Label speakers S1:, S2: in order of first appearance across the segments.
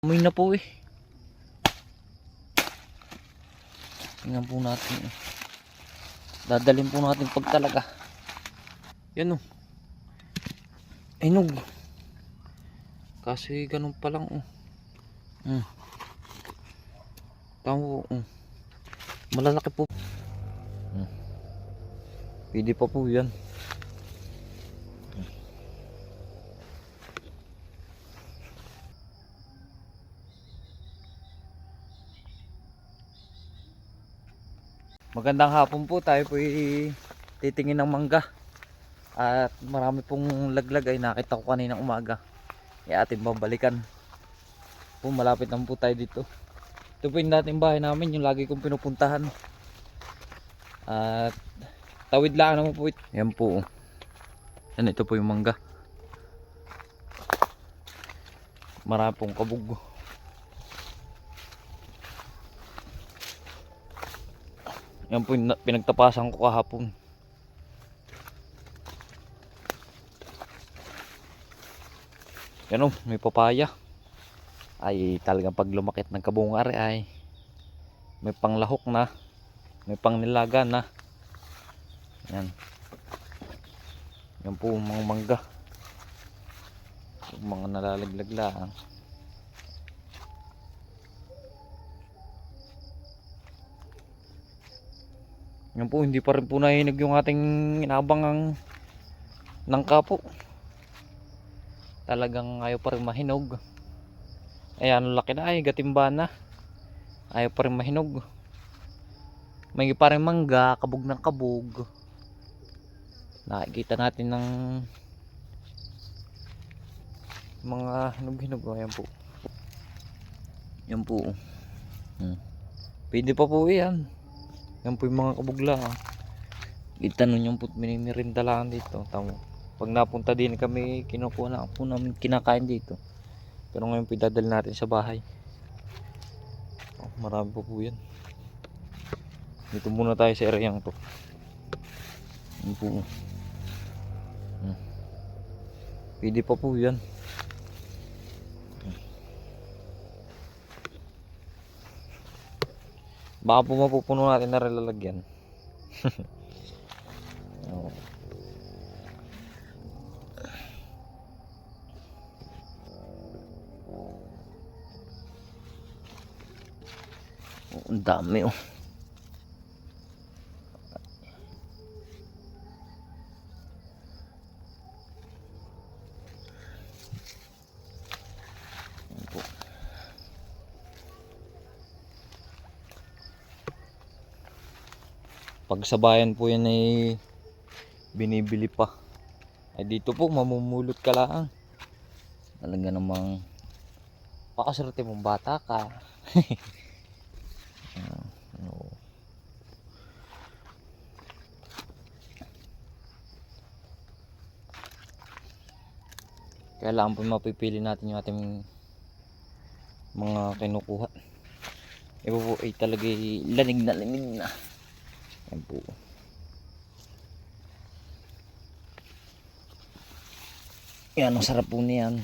S1: Amoy na po eh. Tingnan po natin. Dadalhin po natin pag talaga. Yan o. Inog. Kasi ganun pa lang o. Tamo o. Malalaki po. Pwede pa po yan. Magandang hapon po, tayo po titingin ng mangga. At marami pong laglag ay nakita ko kaninang umaga. Ating babalikan. Po, malapit naman po tayo dito. Ito po yung dating bahay namin, yung lagi kong pinupuntahan. At tawid lang naman po ito. Yan po. Yan, ito po yung mangga. Marami pong kabog. Yan po yung pinagtapasan ko kahapon. Yan o, may papaya. Ay talagang pag lumakit ng kabungar ay may panglahok na, may pangnilaga na. Yan. Yan po mga mangga. Yung mga nalalaglag lang. Yan po, hindi pa rin po nahinog yung ating inabangang nangka po. Talagang ayaw pa rin mahinog. Ayan, laki na ay, gatimba na. Ayaw pa rin mahinog. May pa rin mangga, kabog ng kabog. Nakikita natin ng mga hinog-hinog. Ayan po. Yan po. Pwede pa po yan. Yan po yung mga kabog lang. Itanong yung po minimirinda lang dito. Tamo. Pag napunta din kami, kinukuha na po namin kinakain dito. Pero ngayon po dadalhin natin sa bahay. Marami pa po yan. Dito muna tayo sa areang to. Yan po. Pwede pa po yan. Baka po mapupuno natin na lalagyan. Ang dami oh. Pag sa bayan po yan ay binibili pa. Ay dito po mamumulot ka lang. Talaga namang pakaswerte mong bata ka. Kailangan po mapipili natin yung ating mga kinukuha. Ito po ay talaga lanig na lanig na. Yan po. Yan, ang sarap po niyan.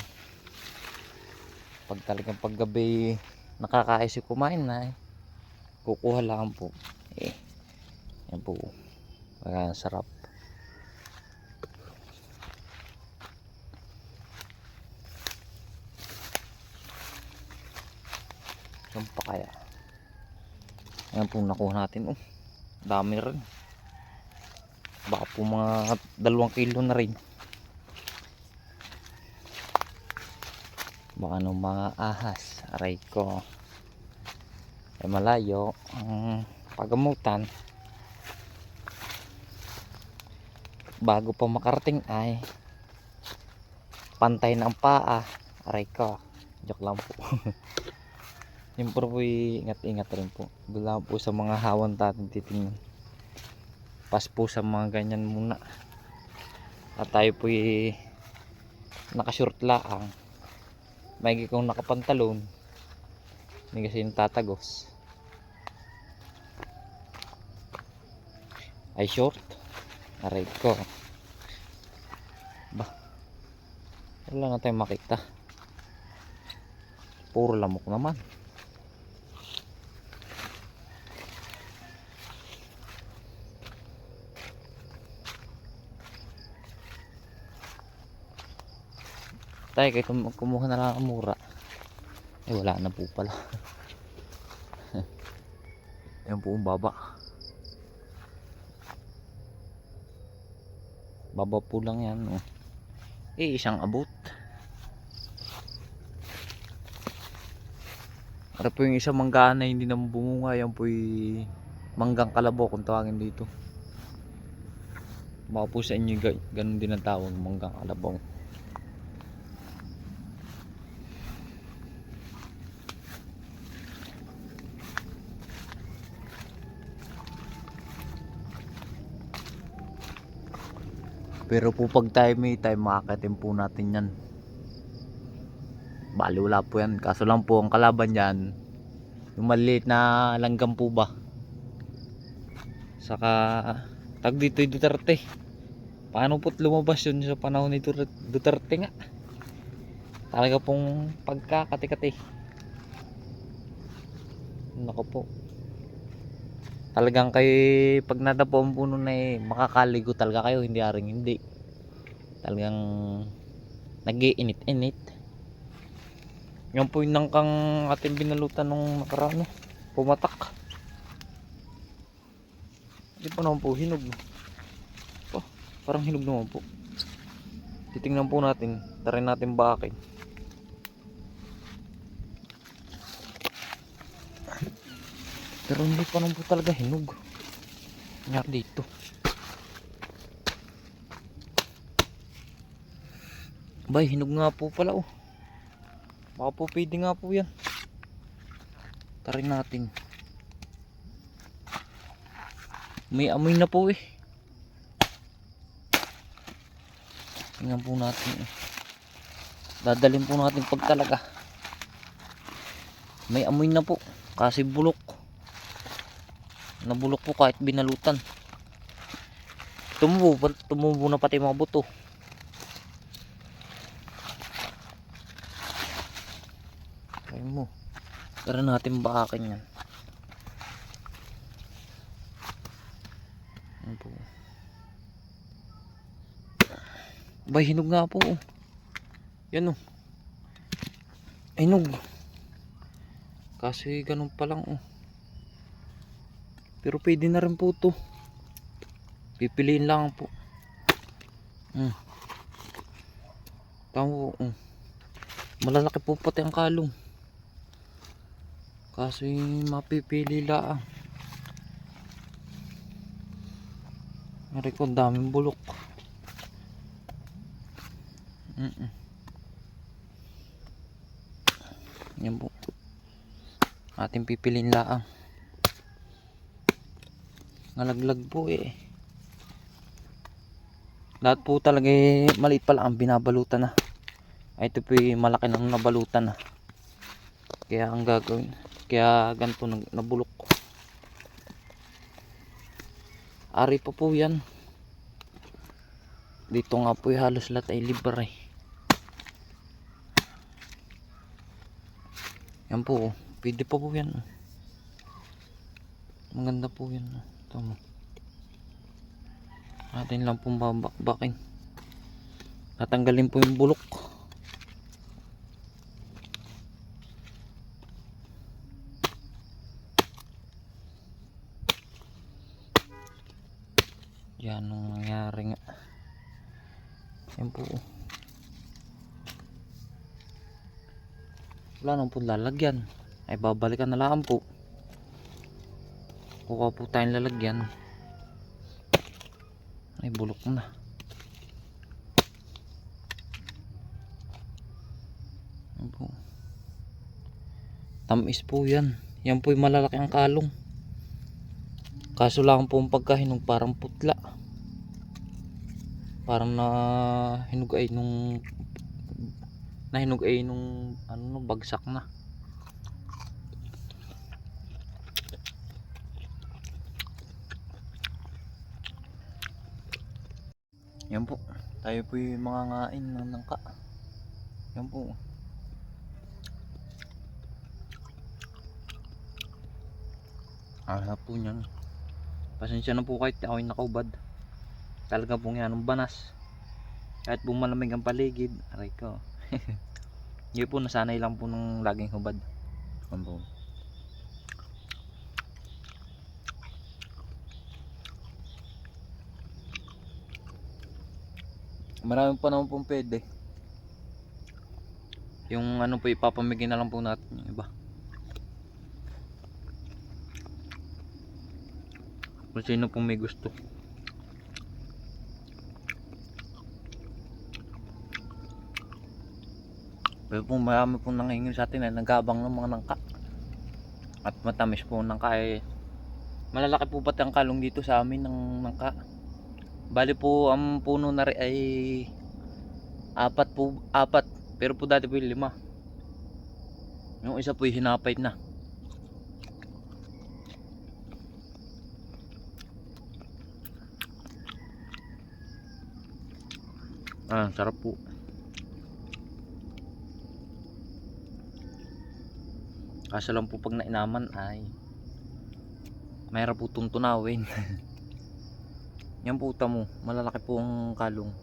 S1: Pag talagang paggabi nakakaisip kumain na kukuha lang po. Yan po. Ang sarap. Yan pa kaya. Yan po nakuha natin. Dami rin. Baka po mga 2 kilo na rin. Baka nung mga ahas. Aray ko. Ay malayo ang pagamutan. Bago pa makarating ay pantay na ang paa. Aray ko. Joke lang po. Yung po ingat-ingat rin po. Doon po sa mga hawan natin titingnan. Pas po sa mga ganyan muna. At tayo po nakashort laang. May kong nakapantalon. Hindi kasi yung tatagos. Ay short. Aray ko. Ba. Wala na tayong makita. Puro lamok naman. Tayo kahit kumuha na lang ang mura. Wala na po pala. Ayan po ang baba. Baba po lang yan. Oh. Isang abot. Para po yung isang manggaan na hindi naman bumunga. Yan po yung manggang kalabaw kung tawagin dito. Baka po sa inyo ganun din ang tawag, manggang kalabaw. Pero po pag tayo may time, makakatim po natin yan. Bali wala po yan. Kaso lang po ang kalaban yan, yung maliit na langgam po ba. Saka tag dito yung Duterte. Paano po't lumabas yun sa panahon ni Duterte nga. Talaga pong pagkakati-kati. Nako po. Talagang kayo pag nadapo ang puno na makakaligo talaga kayo, hindi aring hindi. Talagang nag-iinit-init. Yan po yung nangkang ating binalutan nung nakaraan, pumatak. Hindi pa naman po hinog. Oh, parang hinog naman po. Titingnan po natin, try natin bakin. Pero hindi pa naman po talaga hinog. Nga dito. Bay, hinog nga po pala oh. Baka po pwede nga po yan. Try natin. May amoy na po eh. Tingnan po natin eh. Dadalhin po natin pag talaga. May amoy na po. Kasi bulok. Nabulok po kahit binalutan. Tumubo na pati mga buto. Ayun mo. Tara natin baakin yan. Ayun po. Bay, hinog nga po. Yan oh. Hinog. Kasi ganun pa lang oh. Pero pwede na rin po to. Pipiliin lang po. Tama po. Malalaki po pati ang kalong. Kasi mapipili lang. Ari ko daming bulok. Yan po. Ating pipiliin lang. Nalaglag po eh. Lahat po talaga maliit pa lang ang binabalutan na. Ay ito po malaki nang nabalutan na. Kaya ang gagawin, kaya ganito nabulok. Ari pa po yan. Dito nga po halos lahat ay libre. Yan po, pwede pa po yan. Maganda po yan. Tama. Atin lang pong babakbakin. Tatanggalin po yung bulok. Yan ang nangyari nga. Yan po. Wala nang po lalagyan. Ay babalikan na lang po. Kuha po tayong lalagyan. Ay bulok na. Yan po. Tamis po yan. Yan po yung malalaki ang kalong. Kaso lang po ang pagkahinog parang putla. Parang nahinog ay nung ano bagsak na. Yan po. Tayo po yung mga ngain ng nangka. Yan po. Ah, po niyan. Pasensya na po kahit ako'y nakaubad. Talaga pong yan ang banas. Kahit bumalamig ang paligid. Aray ko. Hindi po, nasanay lang po nung laging hubad. Ano po. Marami pa naman pong pwede. Yung ano po, ipapamigay na lang po natin yung iba. Kung sino pong may gusto. Pero po marami pong nangingin sa atin ay nagabang ng mga nangka. At matamis po ng nangka eh. Malalaki po pati ang kalong dito sa amin ng nangka. Bali po ang puno na rin ay apat. Pero po dati po yung 5. Yung isa po yung hinapay na. Ah, sarap po. Kaso lang po pag nainaman ay mayroon po itong tunawin. Yan po tamo, malalaki po ang kalong.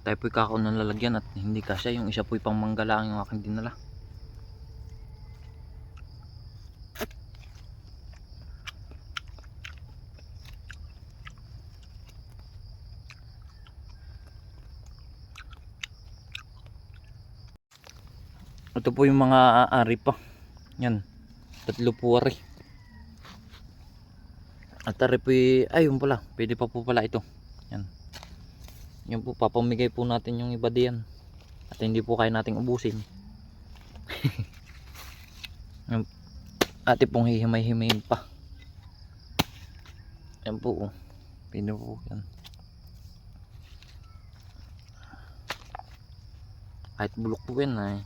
S1: Tayo po'y kakaon ng lalagyan at hindi kasya. Yung isa po'y pang manggalang yung aking dinala. Ito po yung mga aari pa. Yan. 3 po ari. At ari po ayun pala. Pwede pa po pala ito. Yan. Yan po, papamigay po natin yung iba diyan. At hindi po kaya nating ubusin. Yan. Ate pong hihimay-himayin pa. Yan po. Pwede po yan. Kahit bulok po yan ay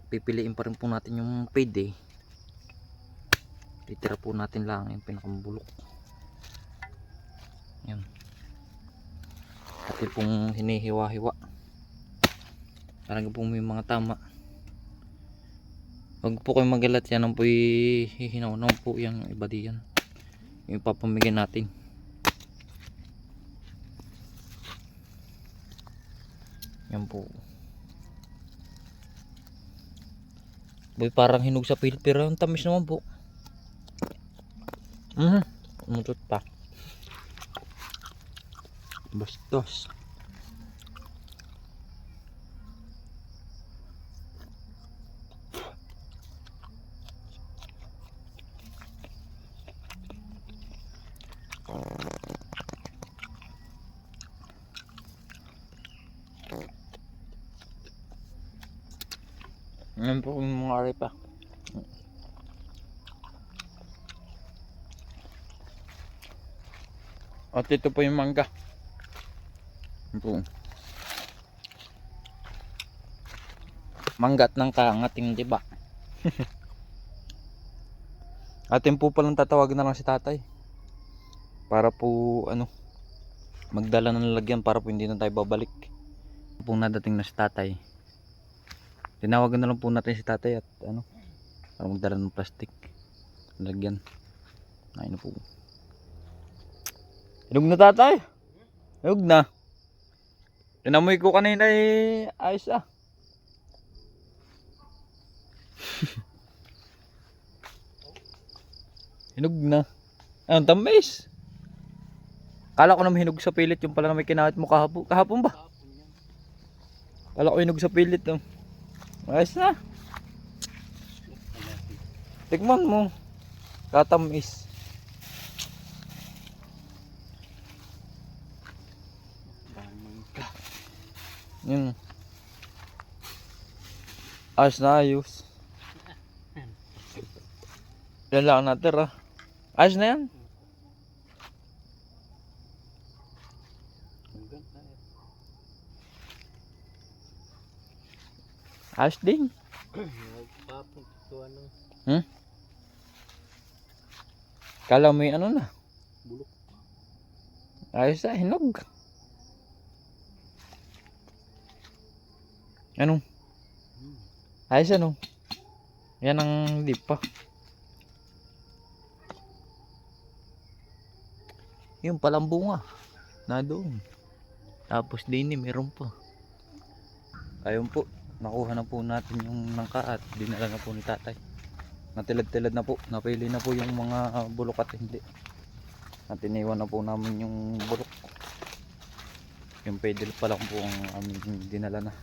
S1: pipiliin pa rin po natin yung pwede. Titira po natin lang yung pinakambulok. Yan. Ate pong hinihiwa-hiwa. Talaga po may mga tama. Huwag po kayong magalat yan. Ang po hihinaw na po yung iba diyan. Yung ipapamigay natin. Yan po. Boy, parang hinog sa pilit pero ang tamis naman po. Umutot pa. Bastos. Yan po yung mga arepa. At ito po yung mangga. Yan po. Mangga at nang kangating, diba? Atin po palang tatawagin na lang si tatay. Para po magdala ng lalagyan para po hindi na tayo babalik. Kung nadating na si tatay, tinawagan na lang po natin si tatay at para magdala ng plastic lalagyan. Ayun na po. Hinog na tatay. Hinog na. Tinamoy ko kanina ayos ah. Hinog na. Ang tamis. Kala ko naman hinog sa pilit yung pala na may kinahit mo kahapon. Kahapon ba? Kala ko hinog sa pilit. Ayos na. Tikman mo. Katamis. Yun. Ayos na ayos. Yan lang natin ayos na yan. Ayos din.
S2: Tuwan ng
S1: Kala mo yung ano na.
S2: bulok.
S1: Ayos na, hinog. Ano? Ayos ano? Yan ang hindi pa. Yung palang bunga. Na doon. Tapos din meron pa. Ayun po. Nakuha na po natin yung nangka at dinala na po ni tatay. Natilad-tilad na po. Napili na po yung mga bulok at hindi. At iniwan na po namin yung bulok. Yung pedal pa lang po ang aming dinala na.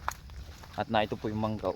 S1: At na ito po yung manggaw.